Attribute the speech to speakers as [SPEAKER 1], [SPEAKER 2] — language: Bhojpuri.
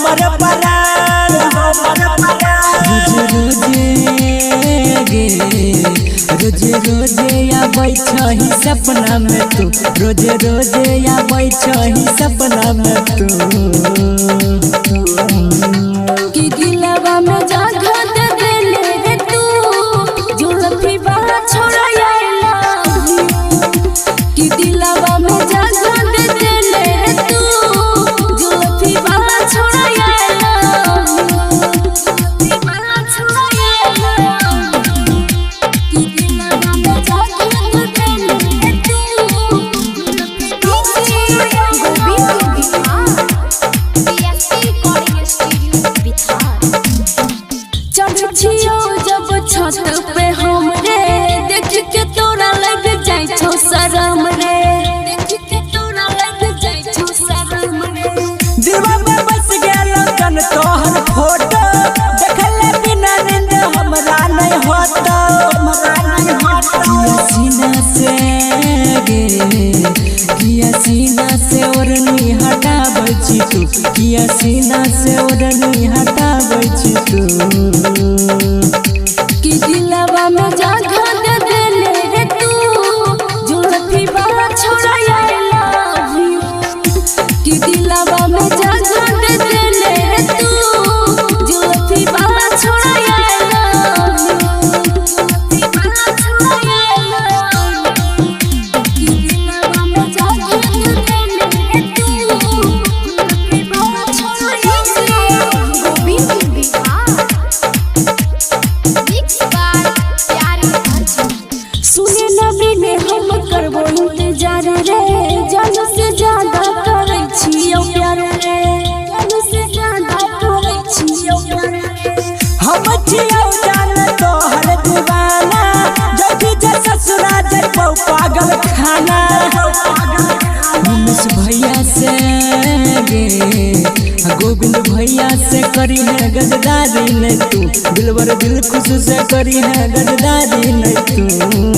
[SPEAKER 1] हमर परान रोजे रोजे आबै छही सपना में तू रोजे रोजे आबै छही सपना में तू
[SPEAKER 2] कि दिलवा में जगह दे देले रे तू जुल्फी वाला छोड़ा आइला कि दिलवा में जगह दे देले रे तू जुल्फी वाला छोड़ा आइला जुल्फी वाला छोड़ा आइला कि दिलवा में जगह दे देले रे तू जुल्फी जब छत पे हम रे देख के तोरा लग जाय छो शरम रे देख के तोरा लग जाय छो शरम रे
[SPEAKER 1] दिलवा में बस गेल कन तोहर फोटो देखले बिना नींद हमरा नहीं होता सीना से गे किया सीना से ओढ़नी हटाबै छी तू किया सीना से ओढ़नी हटाबै छी तू
[SPEAKER 2] कि दिलवा में जगह दे देले रे तू जुल्फी वाला छोड़ा आइला कि दिलवा में जगह दे देले रे तू जुल्फी वाला छोड़ा आइला जुल्फी वाला छोड़ा आइला कि दिलवा में जगह दे देले रे तू जुल्फी वाला छोड़ा आइला गोविंद बिहार सुने नबी ने हम करबो इंतजार रे जान से ज्यादा करे छियो प्यार रे जान से ज्यादा करे छियो प्यार रे
[SPEAKER 1] हम छियो जान तोहर दीवाना जब जे ससुरा जइबो पागल खाना मुनिस भैया से गे गोविंद भैया से करी है गजदारी नहीं तू दिलवर दिल खुश से करी है गजदारी नहीं तू